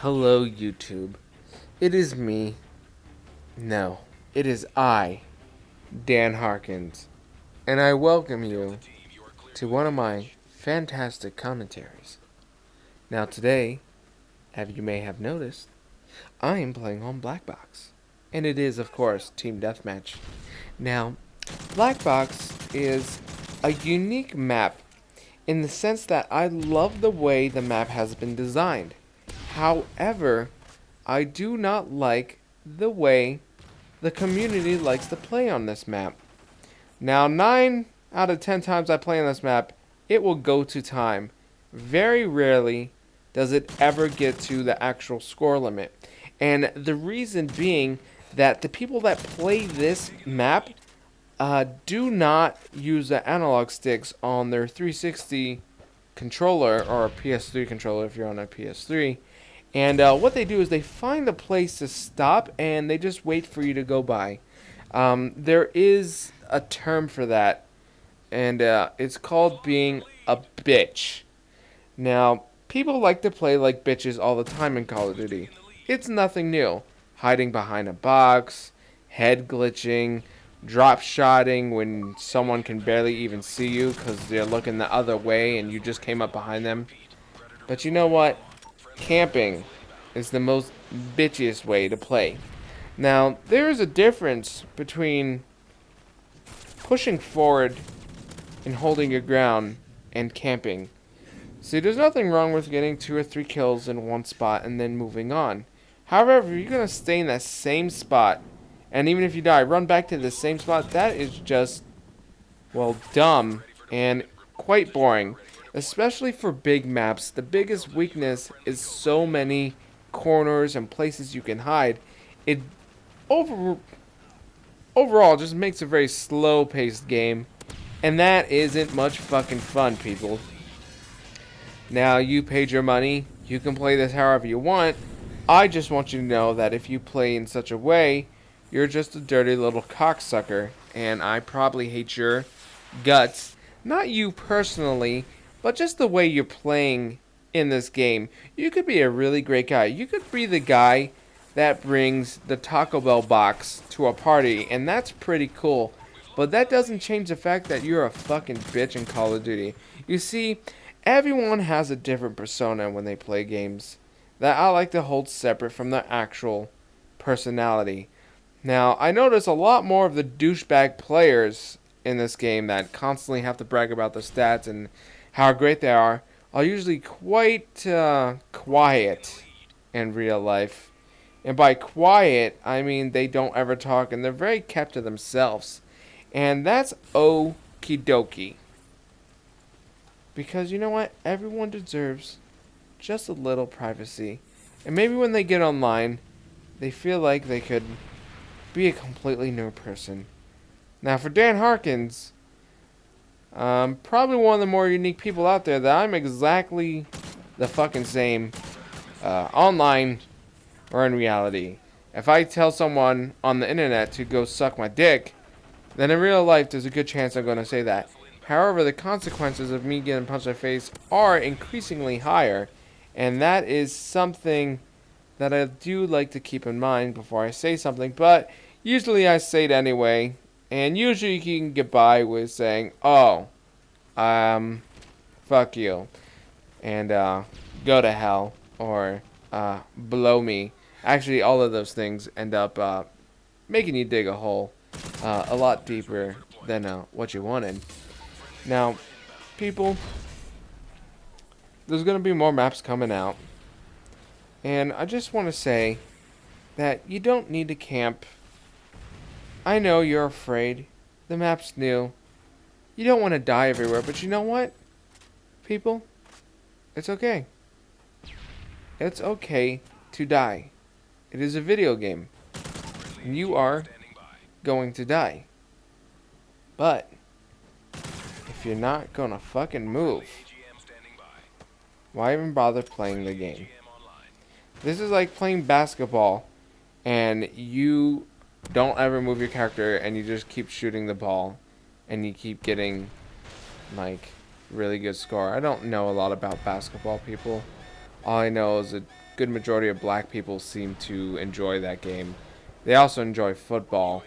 Hello, YouTube. It is me. No, it is I, Dan Harkins, and I welcome you to one of my fantastic commentaries. Now, today, as you may have noticed, I am playing on Black Box, and it is, of course, Team Deathmatch. Now, Black Box is a unique map in the sense that I love the way the map has been designed. However, I do not like the way the community likes to play on this map. Now, 9 out of 10 times I play on this map, it will go to time. Very rarely does it ever get to the actual score limit. And the reason being that the people that play this map do not use the analog sticks on their 360 controller or a PS3 controller if you're on a PS3. And what they do is they find a place to stop and they just wait for you to go by. There is a term for that, and it's called being a bitch. Now, people like to play like bitches all the time in Call of Duty. It's nothing new. Hiding behind a box, head glitching, drop shotting when someone can barely even see you because they're looking the other way and you just came up behind them. But you know what? Camping is the most bitchiest way to play. Now, there is a difference between pushing forward and holding your ground and camping. See, there's nothing wrong with getting 2 or 3 kills in one spot and then moving on. However, if you're going to stay in that same spot, and even if you die, run back to the same spot, that is just, well, dumb and quite boring. Especially for big maps, the biggest weakness is so many corners and places you can hide. It overall just makes a very slow-paced game, and that isn't much fucking fun, people. Now, you paid your money, you can play this however you want. I just want you to know that if you play in such a way, you're just a dirty little cocksucker, and I probably hate your guts. Not you personally, but just the way you're playing in this game. You could be a really great guy. You could be the guy that brings the Taco Bell box to a party, and that's pretty cool. But that doesn't change the fact that you're a fucking bitch in Call of Duty. You see, everyone has a different persona when they play games that I like to hold separate from their actual personality. Now, I notice a lot more of the douchebag players in this game that constantly have to brag about the stats and how great they are usually quite quiet in real life. And by quiet, I mean they don't ever talk and they're very kept to themselves. And that's okie dokie. Because you know what? Everyone deserves just a little privacy. And maybe when they get online, they feel like they could be a completely new person. Now, for Dan Harkins, probably one of the more unique people out there that I'm exactly the fucking same online or in reality. If I tell someone on the internet to go suck my dick, then in real life there's a good chance I'm going to say that. However, the consequences of me getting punched in the face are increasingly higher, and that is something that I do like to keep in mind before I say something, but usually I say it anyway. And usually you can get by with saying, oh, fuck you, and go to hell, or blow me. Actually, all of those things end up making you dig a hole a lot deeper than what you wanted. Now, people, there's going to be more maps coming out. And I just want to say that you don't need to camp. I know you're afraid. The map's new. You don't want to die everywhere, but you know what? People, it's okay. It's okay to die. It is a video game. And you are going to die. But if you're not gonna fucking move, why even bother playing the game? This is like playing basketball and you don't ever move your character and you just keep shooting the ball and you keep getting like really good score. I don't know a lot about basketball, people. All I know is that good majority of black people seem to enjoy that game. They also enjoy football.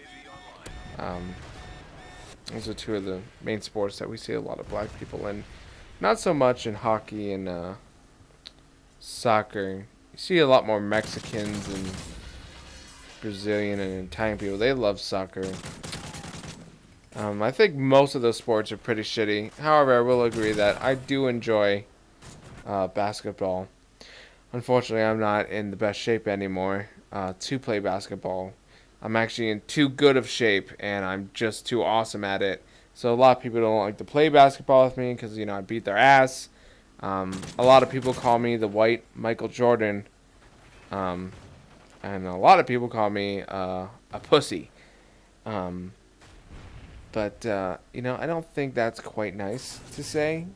Those are two of the main sports that we see a lot of black people in. Not so much in hockey and soccer. You see a lot more Mexicans and Brazilian and Italian people. They love soccer. I think most of those sports are pretty shitty. However, I will agree that I do enjoy basketball. Unfortunately, I'm not in the best shape anymore to play basketball. I'm actually in too good of shape, and I'm just too awesome at it. So a lot of people don't like to play basketball with me because, I beat their ass. A lot of people call me the white Michael Jordan. And a lot of people call me a pussy. But I don't think that's quite nice to say.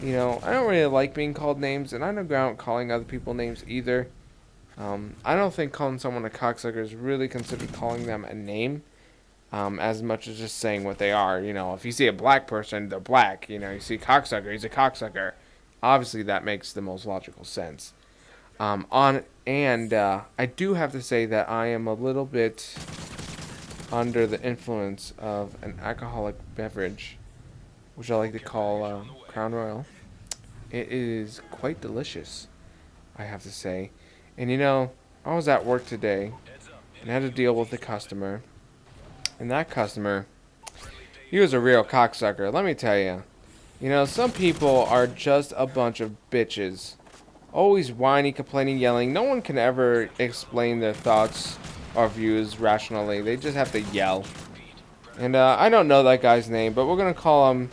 I don't really like being called names, and I don't go out calling other people names either. I don't think calling someone a cocksucker is really considered calling them a name, as much as just saying what they are. If you see a black person, they're black. You see cocksucker, he's a cocksucker. Obviously, that makes the most logical sense. I do have to say that I am a little bit under the influence of an alcoholic beverage, which I like to call Crown Royal. It is quite delicious, I have to say. And I was at work today and had to deal with a customer. And that customer, he was a real cocksucker, let me tell you. Some people are just a bunch of bitches. Always whiny, complaining, yelling. No one can ever explain their thoughts or views rationally. They just have to yell. And I don't know that guy's name, but we're going to call him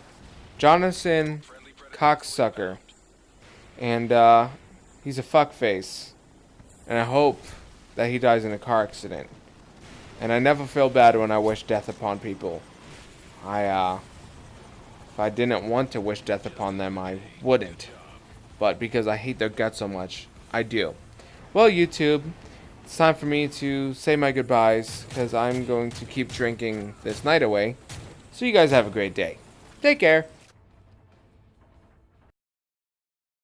Jonathan Cocksucker. And he's a fuckface. And I hope that he dies in a car accident. And I never feel bad when I wish death upon people. If I didn't want to wish death upon them, I wouldn't. But because I hate their guts so much, I do. Well, YouTube, it's time for me to say my goodbyes, because I'm going to keep drinking this night away. So you guys have a great day. Take care.